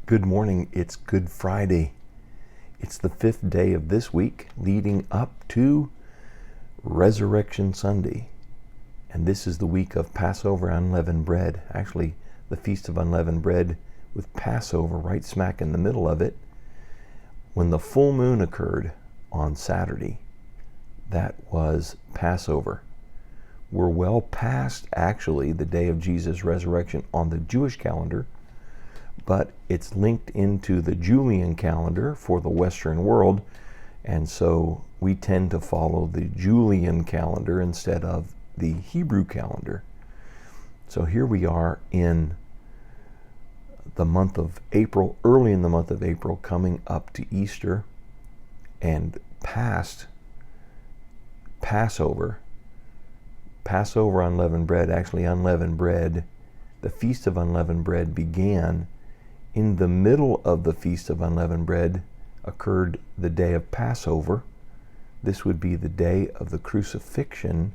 Good morning. It's Good Friday. It's the 5th day of this week leading up to Resurrection Sunday. And this is the week of Passover unleavened bread. Actually, the Feast of Unleavened Bread with Passover right smack in the middle of it. When the full moon occurred on Saturday, that was Passover. We're well past actually the day of Jesus' resurrection on the Jewish calendar, but it's linked into the Julian calendar for the Western world, and so we tend to follow the Julian calendar instead of the Hebrew calendar. So here we are in the month of April, early in the month of April, coming up to Easter and past Passover. Passover unleavened bread, actually unleavened bread, the Feast of Unleavened Bread began in the middle of the Feast of Unleavened Bread occurred the day of Passover. This would be the day of the crucifixion.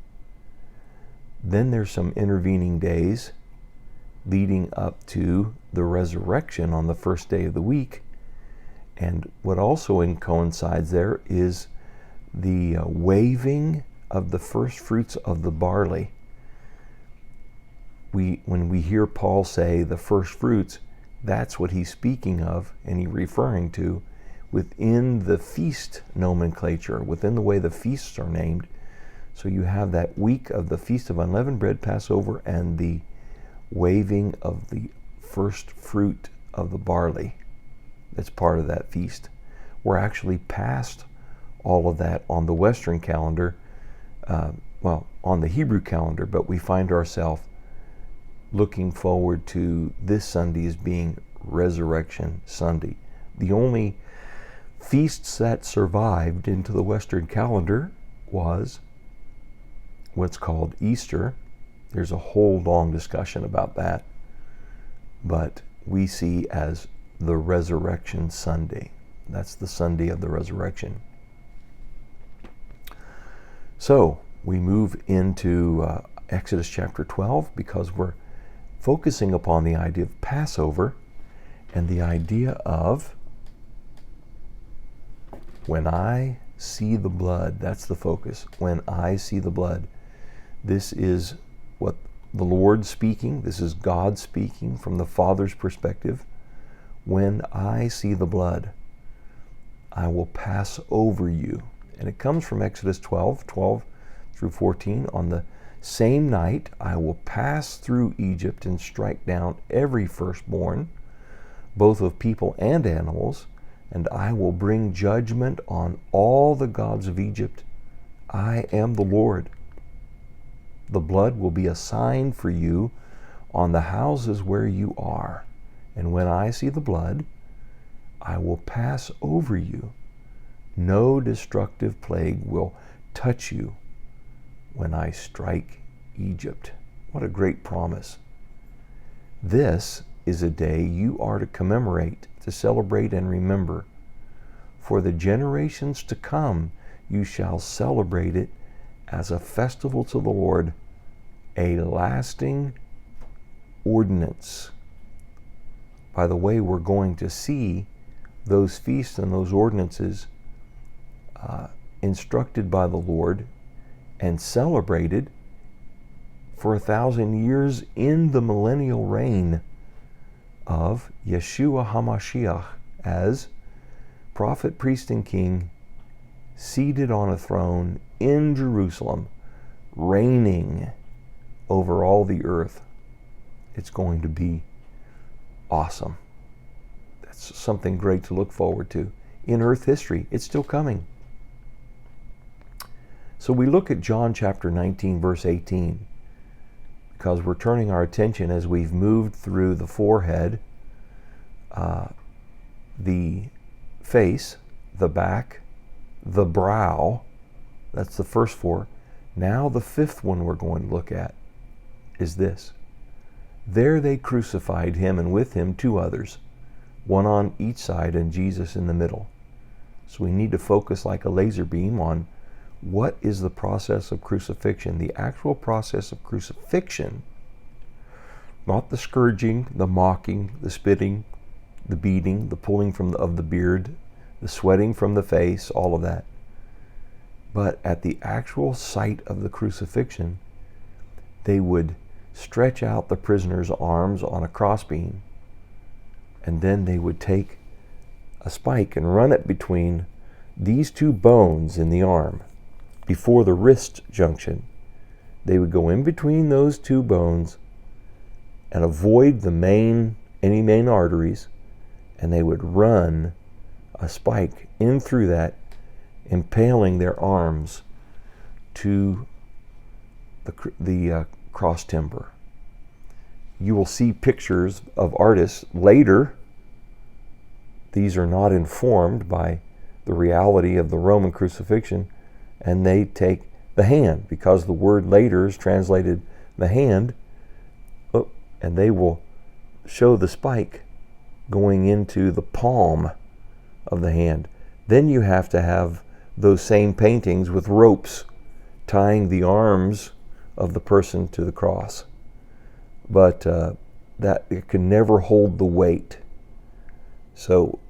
Then there's some intervening days leading up to the resurrection on the first day of the week. And what also coincides there is the waving of the first fruits of the barley. When we hear Paul say the first fruits, that's what he's speaking of and he's referring to within the feast nomenclature, within the way the feasts are named. So you have that week of the Feast of Unleavened Bread, Passover, and the waving of the first fruit of the barley. That's part of that feast. We're actually past all of that on the Western calendar, on the Hebrew calendar, but we find ourselves looking forward to this Sunday as being Resurrection Sunday. The only feasts that survived into the Western calendar was what's called Easter. There's a whole long discussion about that, but we see as the Resurrection Sunday. That's the Sunday of the resurrection. So we move into Exodus chapter 12 because we're focusing upon the idea of Passover and the idea of when I see the blood. That's the focus. When I see the blood. This is what the Lord speaking. This is God speaking from the Father's perspective. When I see the blood, I will pass over you. And it comes from Exodus 12 through 14. On the same night I will pass through Egypt and strike down every firstborn, both of people and animals, and I will bring judgment on all the gods of Egypt. I am the Lord. The blood will be a sign for you on the houses where you are, and when I see the blood, I will pass over you. No destructive plague will touch you when I strike Egypt. What a great promise. This is a day you are to commemorate, to celebrate and remember. For the generations to come, you shall celebrate it as a festival to the Lord, a lasting ordinance. By the way, we're going to see those feasts and those ordinances instructed by the Lord and celebrated for 1,000 years in the millennial reign of Yeshua HaMashiach as prophet, priest, and king, seated on a throne in Jerusalem, reigning over all the earth. It's going to be awesome. That's something great to look forward to. In earth history, it's still coming. So we look at John chapter 19, verse 18, because we're turning our attention as we've moved through the forehead, the face, the back, the brow. That's the first four. Now the fifth one we're going to look at is this. There they crucified him, and with him 2 others, one on each side and Jesus in the middle. So we need to focus like a laser beam on what is the process of crucifixion, the actual process of crucifixion, not the scourging, the mocking, the spitting, the beating, the pulling of the beard, the sweating from the face, all of that. But at the actual site of the crucifixion, they would stretch out the prisoner's arms on a crossbeam, and then they would take a spike and run it between these two bones in the arm before the wrist junction. They would go in between those two bones and avoid any main arteries, and they would run a spike in through that, impaling their arms to the cross timber. You will see pictures of artists later. These are not informed by the reality of the Roman crucifixion, and they take the hand, because the word later is translated the hand, and they will show the spike going into the palm of the hand. Then you have to have those same paintings with ropes tying the arms of the person to the cross. But that it can never hold the weight. So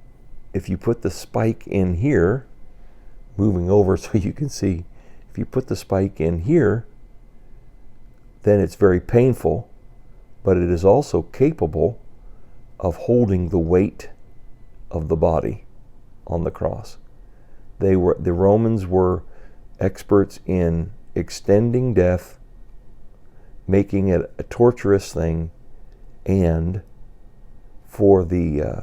if you put the spike in here, moving over so you can see, if you put the spike in here, then it's very painful, but it is also capable of holding the weight of the body on the cross. The Romans were experts in extending death, making it a torturous thing, and for them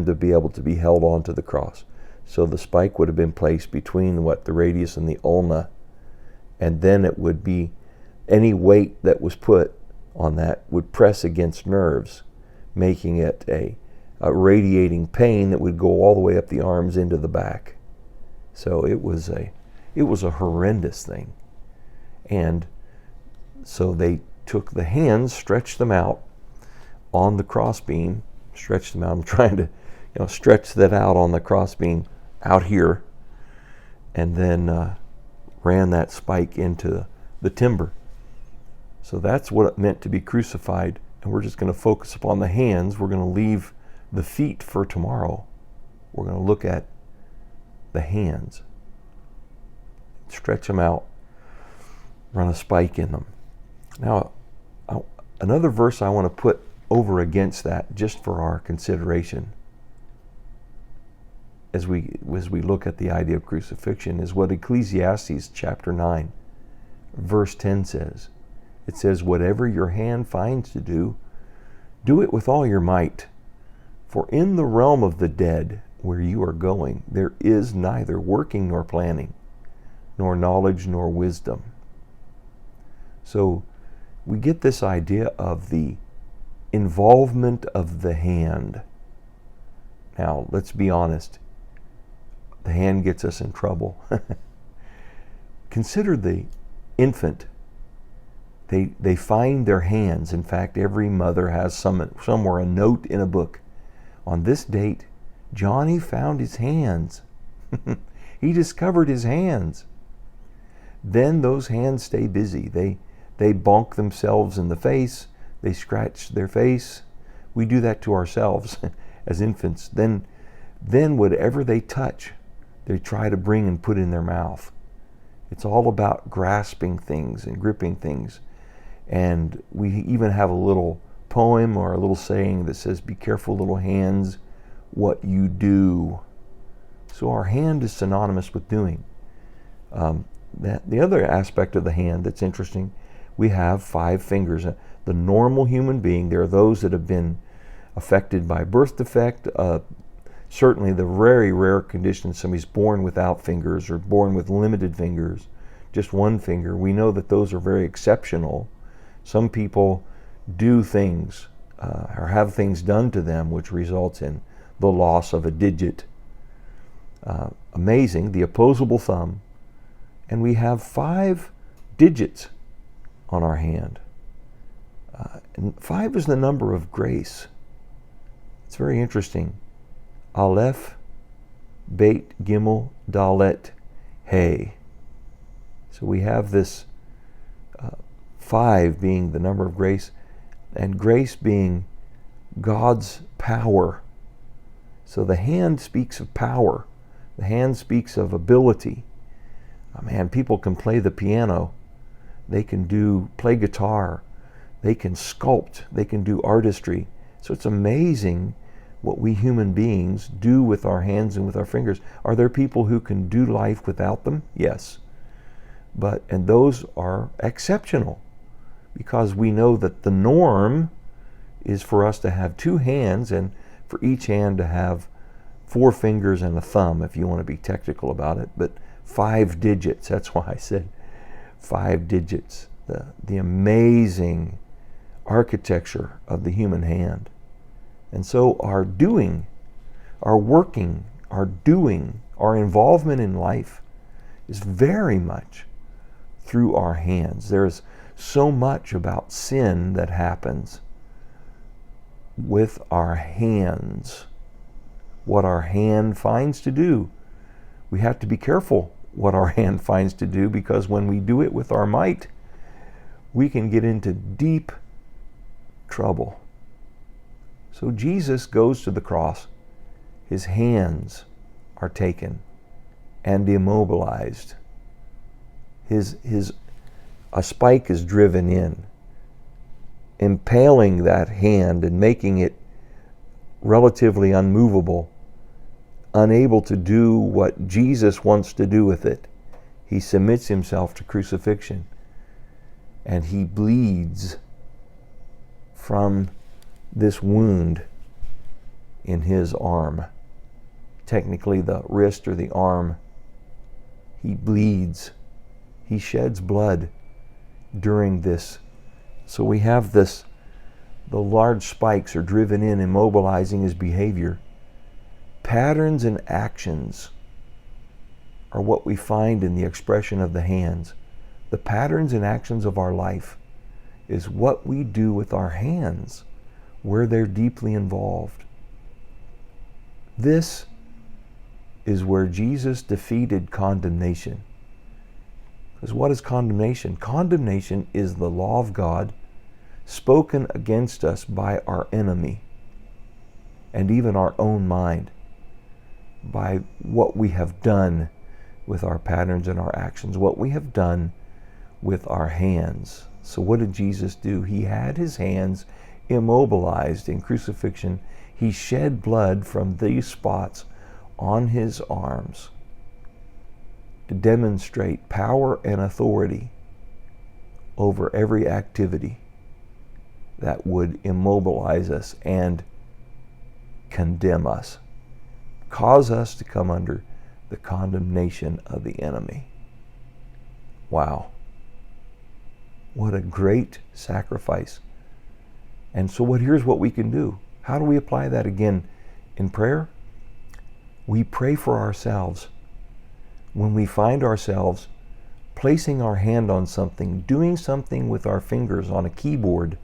to be able to be held onto the cross. So the spike would have been placed between the radius and the ulna, and then it would be any weight that was put on that would press against nerves, making it a radiating pain that would go all the way up the arms into the back. So it was a horrendous thing. And so they took the hands, stretched them out on the crossbeam, stretched them out. I'm trying to stretch that out on the crossbeam out here, and then ran that spike into the timber. So that's what it meant to be crucified. And we're just going to focus upon the hands. We're going to leave the feet for tomorrow. We're going to look at the hands. Stretch them out. Run a spike in them. Now, another verse I want to put over against that, just for our consideration, as we look at the idea of crucifixion, is what Ecclesiastes chapter 9, verse 10 says. It says, "Whatever your hand finds to do, do it with all your might. For in the realm of the dead, where you are going, there is neither working nor planning, nor knowledge nor wisdom." So we get this idea of the involvement of the hand. Now, let's be honest. The hand gets us in trouble. Consider the infant. They find their hands. In fact, every mother has somewhere a note in a book. On this date, Johnny found his hands. He discovered his hands. Then those hands stay busy. They bonk themselves in the face. They scratch their face. We do that to ourselves as infants. Then whatever they touch, they try to bring and put in their mouth. It's all about grasping things and gripping things. And we even have a little poem or a little saying that says, "Be careful, little hands, what you do." So our hand is synonymous with doing. The other aspect of the hand that's interesting, we have 5 fingers. The normal human being, there are those that have been affected by birth defect. Certainly the very rare condition, somebody's born without fingers or born with limited fingers, just one finger. We know that those are very exceptional. Some people do things or have things done to them which results in the loss of a digit. Amazing, the opposable thumb. And we have 5 digits on our hand. And 5 is the number of grace. It's very interesting. Aleph, Beit, Gimel, Dalet, Hey. So we have this 5 being the number of grace, and grace being God's power. So the hand speaks of power. The hand speaks of ability. Oh, man, people can play the piano. They can play guitar. They can sculpt. They can do artistry. So it's amazing what we human beings do with our hands and with our fingers. Are there people who can do life without them? Yes. And those are exceptional, because we know that the norm is for us to have 2 hands, and for each hand to have 4 fingers and a thumb, if you want to be technical about it, but 5 digits. That's why I said 5 digits. The amazing architecture of the human hand. And so our doing, our working, our doing, our involvement in life is very much through our hands. There's so much about sin that happens with our hands. What our hand finds to do. We have to be careful what our hand finds to do, because when we do it with our might, we can get into deep trouble. So Jesus goes to the cross. His hands are taken and immobilized. A spike is driven in, impaling that hand and making it relatively unmovable, unable to do what Jesus wants to do with it. He submits himself to crucifixion, and he bleeds from this wound in his arm, technically the wrist or the arm. He bleeds. He sheds blood during this. So we have this, the large spikes are driven in, immobilizing his behavior. Patterns and actions are what we find in the expression of the hands. The patterns and actions of our life is what we do with our hands, where they're deeply involved. This is where Jesus defeated condemnation. Because what is condemnation? Condemnation is the law of God spoken against us by our enemy and even our own mind, by what we have done with our patterns and our actions, what we have done with our hands. So what did Jesus do? He had his hands immobilized in crucifixion. He shed blood from these spots on his arms to demonstrate power and authority over every activity that would immobilize us and condemn us, cause us to come under the condemnation of the enemy. Wow. What a great sacrifice. And so here's what we can do. How do we apply that again in prayer? We pray for ourselves. When we find ourselves placing our hand on something, doing something with our fingers on a keyboard,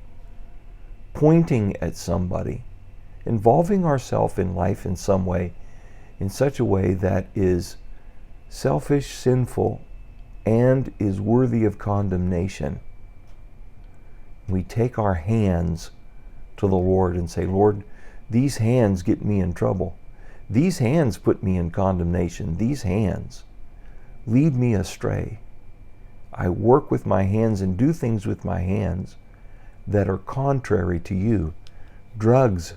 pointing at somebody, involving ourselves in life in some way, in such a way that is selfish, sinful, and is worthy of condemnation. We take our hands to the Lord and say, Lord, these hands get me in trouble. These hands put me in condemnation. These hands lead me astray. I work with my hands and do things with my hands that are contrary to you. Drugs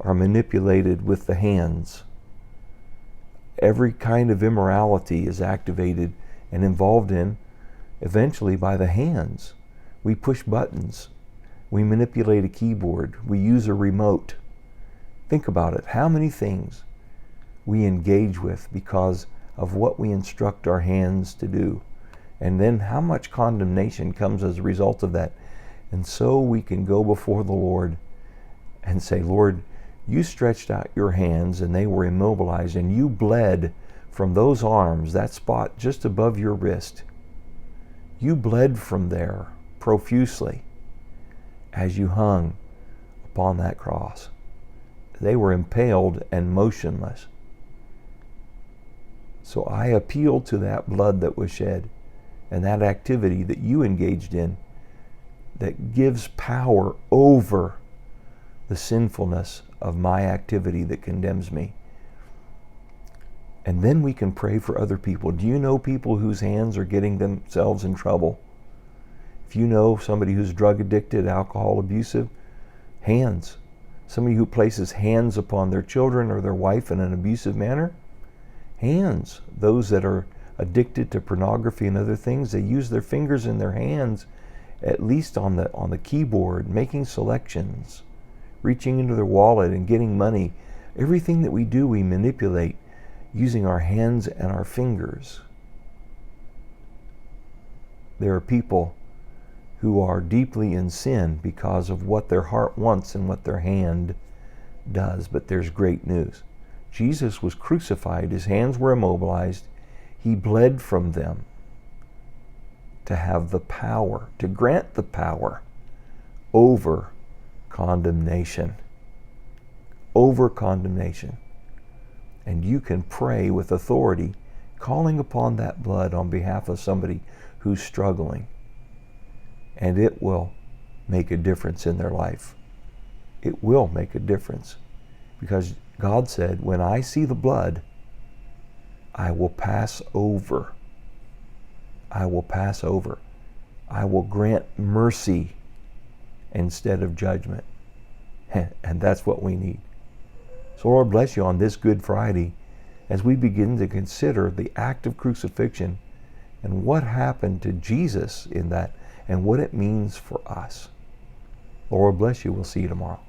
are manipulated with the hands. Every kind of immorality is activated and involved in eventually by the hands. We push buttons. We manipulate a keyboard. We use a remote. Think about it. How many things we engage with because of what we instruct our hands to do. And then how much condemnation comes as a result of that. And so we can go before the Lord and say, Lord, you stretched out your hands and they were immobilized, and you bled from those arms, that spot just above your wrist. You bled from there profusely as you hung upon that cross. They were impaled and motionless. So I appeal to that blood that was shed and that activity that you engaged in that gives power over the sinfulness of my activity that condemns me. And then we can pray for other people. Do you know people whose hands are getting themselves in trouble? If you know somebody who's drug addicted, alcohol abusive, hands. Somebody who places hands upon their children or their wife in an abusive manner, hands. Those that are addicted to pornography and other things, they use their fingers and their hands, at least on the keyboard, making selections, reaching into their wallet and getting money. Everything that we do, we manipulate using our hands and our fingers. There are people who are deeply in sin because of what their heart wants and what their hand does. But there's great news. Jesus was crucified. His hands were immobilized. He bled from them to have the power, to grant the power over condemnation. Over condemnation. And you can pray with authority, calling upon that blood on behalf of somebody who's struggling. And it will make a difference in their life. It will make a difference. Because God said, when I see the blood, I will pass over. I will pass over. I will grant mercy instead of judgment. And that's what we need. So Lord bless you on this Good Friday as we begin to consider the act of crucifixion and what happened to Jesus in that and what it means for us. Lord bless you. We'll see you tomorrow.